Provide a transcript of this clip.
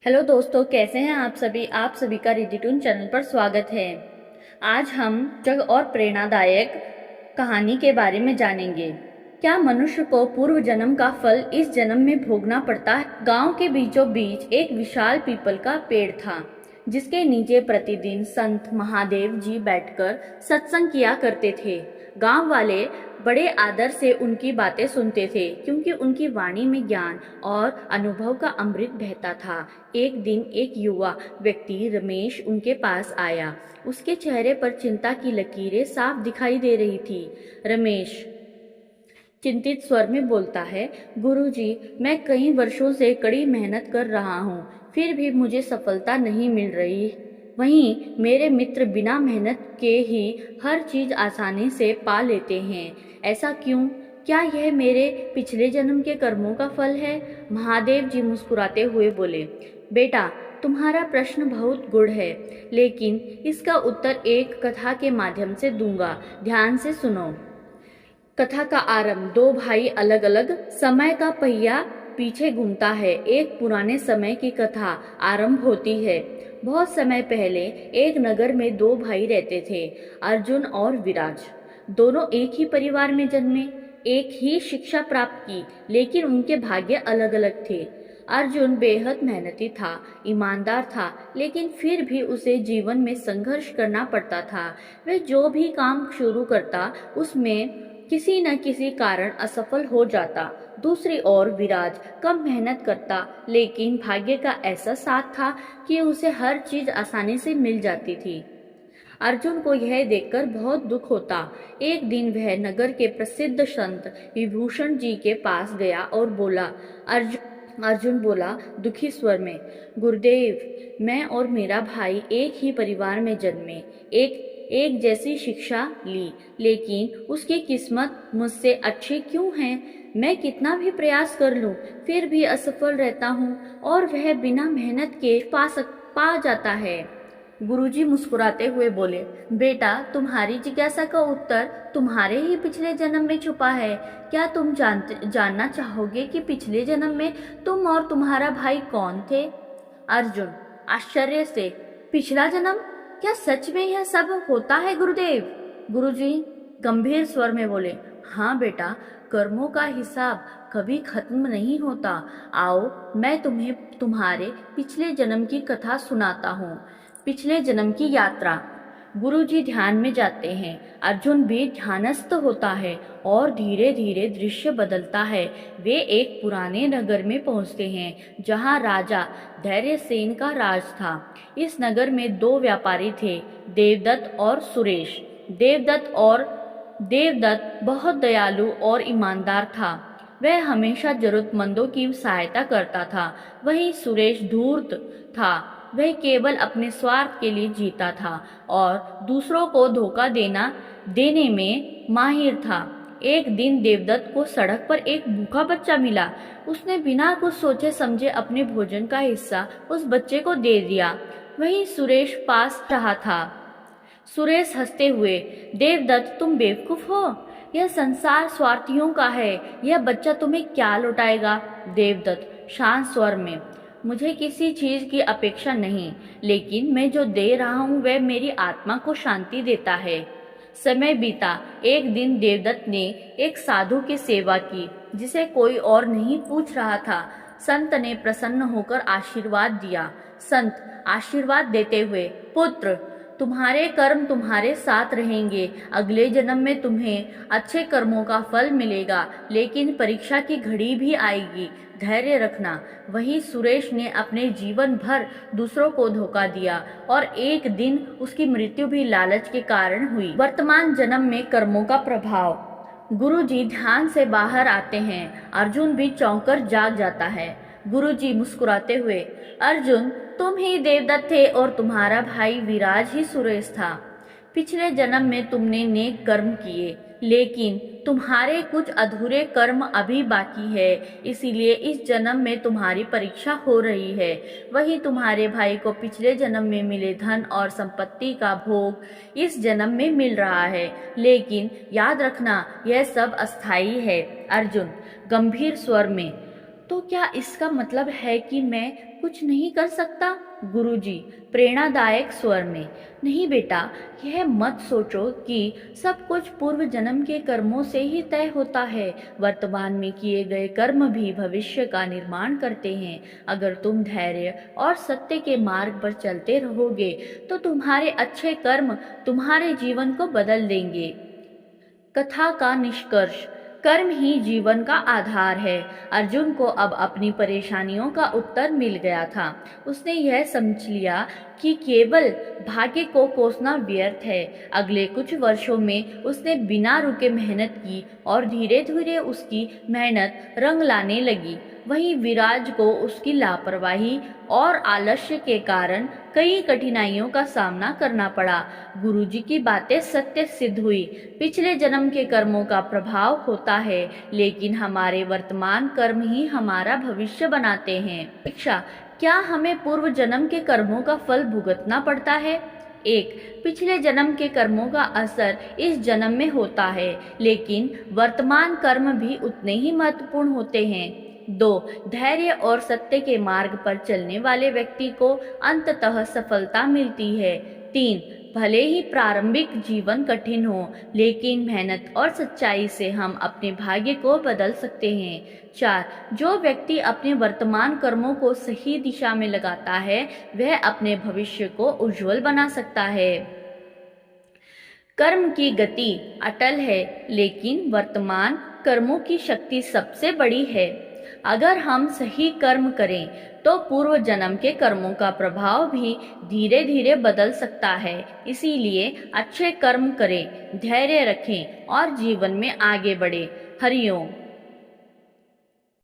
Hello दोस्तों, कैसे हैं आप सभी का रिडिटून चैनल पर स्वागत है। आज हम जग और प्रेरणादायक कहानी के बारे में जानेंगे। क्या मनुष्य को पूर्व जन्म का फल इस जन्म में भोगना पड़ता है? गांव के बीचों बीच एक विशाल पीपल का पेड़ था, जिसके नीचे प्रतिदिन संत महादेव जी बैठकर सत्संग किया करते थे। गांव वाले बड़े आदर से उनकी बातें सुनते थे, क्योंकि उनकी वाणी में ज्ञान और अनुभव का अमृत बहता था। एक दिन एक युवा व्यक्ति रमेश उनके पास आया। उसके चेहरे पर चिंता की लकीरें साफ दिखाई दे रही थी। रमेश चिंतित स्वर में बोलता है, गुरुजी, मैं कई वर्षों से कड़ी मेहनत कर रहा हूँ, फिर भी मुझे सफलता नहीं मिल रही। वहीं मेरे मित्र बिना मेहनत के ही हर चीज आसानी से पा लेते हैं। ऐसा क्यों? क्या यह मेरे पिछले जन्म के कर्मों का फल है? महादेव जी मुस्कुराते हुए बोले, बेटा, तुम्हारा प्रश्न बहुत गूढ़ है, लेकिन इसका उत्तर एक कथा के माध्यम से दूंगा। ध्यान से सुनो। कथा का आरंभ। दो भाई अलग अलग समय का पहिया पीछे घूमता है। एक पुराने समय की कथा आरंभ होती है। बहुत समय पहले एक नगर में दो भाई रहते थे, अर्जुन और विराज। दोनों एक ही परिवार में जन्मे, एक ही शिक्षा प्राप्त की, लेकिन उनके भाग्य अलग अलग थे। अर्जुन बेहद मेहनती था, ईमानदार था, लेकिन फिर भी उसे जीवन में संघर्ष करना पड़ता था। वह जो भी काम शुरू करता, उसमें किसी न किसी कारण असफल हो जाता। दूसरी ओर विराज कम मेहनत करता, लेकिन भाग्य का ऐसा साथ था कि उसे हर चीज आसानी से मिल जाती थी। अर्जुन को यह देखकर बहुत दुख होता। एक दिन वह नगर के प्रसिद्ध संत विभूषण जी के पास गया और बोला, अर्जुन बोला दुखी स्वर में, गुरुदेव, मैं और मेरा भाई एक ही परिवार में जन्मे, एक जैसी शिक्षा ली, लेकिन उसकी किस्मत मुझसे अच्छी क्यों है? मैं कितना भी प्रयास कर लूं, फिर भी असफल रहता हूं, और वह बिना मेहनत के पा जाता है। गुरुजी मुस्कुराते हुए बोले, बेटा, तुम्हारी जिज्ञासा का उत्तर तुम्हारे ही पिछले जन्म में छुपा है। क्या तुम जानना चाहोगे कि पिछले जन्म में तुम और तुम्हारा भाई कौन थे? अर्जुन आश्चर्य से, पिछला जन्म? क्या सच में यह सब होता है गुरुदेव? गुरुजी गंभीर स्वर में बोले, हाँ बेटा, कर्मों का हिसाब कभी खत्म नहीं होता। आओ, मैं तुम्हें तुम्हारे पिछले जन्म की कथा सुनाता हूँ। पिछले जन्म की यात्रा। गुरुजी ध्यान में जाते हैं। अर्जुन भी ध्यानस्थ होता है और धीरे धीरे दृश्य बदलता है। वे एक पुराने नगर में पहुंचते हैं, जहां राजा धैर्यसेन का राज था। इस नगर में दो व्यापारी थे, देवदत्त और सुरेश। देवदत्त बहुत दयालु और ईमानदार था। वह हमेशा जरूरतमंदों की सहायता करता था। वहीं सुरेश धूर्त था। वह केवल अपने स्वार्थ के लिए जीता था और दूसरों को धोखा देने में माहिर था। एक दिन देवदत्त को सड़क पर एक भूखा बच्चा मिला। उसने बिना कुछ सोचे समझे अपने भोजन का हिस्सा उस बच्चे को दे दिया। वहीं सुरेश पास रहा था। सुरेश हंसते हुए, देवदत्त, तुम बेवकूफ हो। यह संसार स्वार्थियों का है। यह बच्चा तुम्हें क्या लौटाएगा? देवदत्त शांत स्वर में, मुझे किसी चीज की अपेक्षा नहीं, लेकिन मैं जो दे रहा हूँ वह मेरी आत्मा को शांति देता है। समय बीता। एक दिन देवदत्त ने एक साधु की सेवा की, जिसे कोई और नहीं पूछ रहा था। संत ने प्रसन्न होकर आशीर्वाद दिया। संत आशीर्वाद देते हुए, पुत्र, तुम्हारे कर्म तुम्हारे साथ रहेंगे। अगले जन्म में तुम्हें अच्छे कर्मों का फल मिलेगा, लेकिन परीक्षा की घड़ी भी आएगी। धैर्य रखना। वहीं सुरेश ने अपने जीवन भर दूसरों को धोखा दिया और एक दिन उसकी मृत्यु भी लालच के कारण हुई। वर्तमान जन्म में कर्मों का प्रभाव। गुरुजी ध्यान से बाहर आते हैं। अर्जुन भी चौंक कर जाग जाता है। गुरुजी मुस्कुराते हुए, अर्जुन, तुम ही देवदत्त थे और तुम्हारा भाई विराज ही सुरेश था। पिछले जन्म में तुमने नेक कर्म किए, लेकिन तुम्हारे कुछ अधूरे कर्म अभी बाकी है, इसीलिए इस जन्म में तुम्हारी परीक्षा हो रही है। वही तुम्हारे भाई को पिछले जन्म में मिले धन और संपत्ति का भोग इस जन्म में मिल रहा है, लेकिन याद रखना, यह सब अस्थायी है। अर्जुन गंभीर स्वर में, तो क्या इसका मतलब है कि मैं कुछ नहीं कर सकता? गुरुजी प्रेरणादायक स्वर में, नहीं बेटा, यह मत सोचो कि सब कुछ पूर्व जन्म के कर्मों से ही तय होता है। वर्तमान में किए गए कर्म भी भविष्य का निर्माण करते हैं। अगर तुम धैर्य और सत्य के मार्ग पर चलते रहोगे तो तुम्हारे अच्छे कर्म तुम्हारे जीवन को बदल देंगे। कथा का निष्कर्ष, कर्म ही जीवन का आधार है। अर्जुन को अब अपनी परेशानियों का उत्तर मिल गया था। उसने यह समझ लिया कि केवल भाग्य को कोसना व्यर्थ है। अगले कुछ वर्षों में उसने बिना रुके मेहनत की और धीरे धीरे उसकी मेहनत रंग लाने लगी। वहीं विराज को उसकी लापरवाही और आलस्य के कारण कई कठिनाइयों का सामना करना पड़ा। गुरुजी की बातें सत्य सिद्ध हुई। पिछले जन्म के कर्मों का प्रभाव होता है, लेकिन हमारे वर्तमान कर्म ही हमारा भविष्य बनाते हैं। शिक्षा, क्या हमें पूर्व जन्म के कर्मों का फल भुगतना पड़ता है? एक, पिछले जन्म के कर्मों का असर इस जन्म में होता है, लेकिन वर्तमान कर्म भी उतने ही महत्वपूर्ण होते हैं। दो, धैर्य और सत्य के मार्ग पर चलने वाले व्यक्ति को अंततः सफलता मिलती है। तीन, भले ही प्रारंभिक जीवन कठिन हो, लेकिन मेहनत और सच्चाई से हम अपने भाग्य को बदल सकते हैं। चार, जो व्यक्ति अपने वर्तमान कर्मों को सही दिशा में लगाता है, वह अपने भविष्य को उज्जवल बना सकता है। कर्म की गति अटल है, लेकिन वर्तमान कर्मों की शक्ति सबसे बड़ी है। अगर हम सही कर्म करें तो पूर्व जन्म के कर्मों का प्रभाव भी धीरे धीरे बदल सकता है। इसीलिए अच्छे कर्म करें, धैर्य रखें और जीवन में आगे बढ़ें। हरिओम।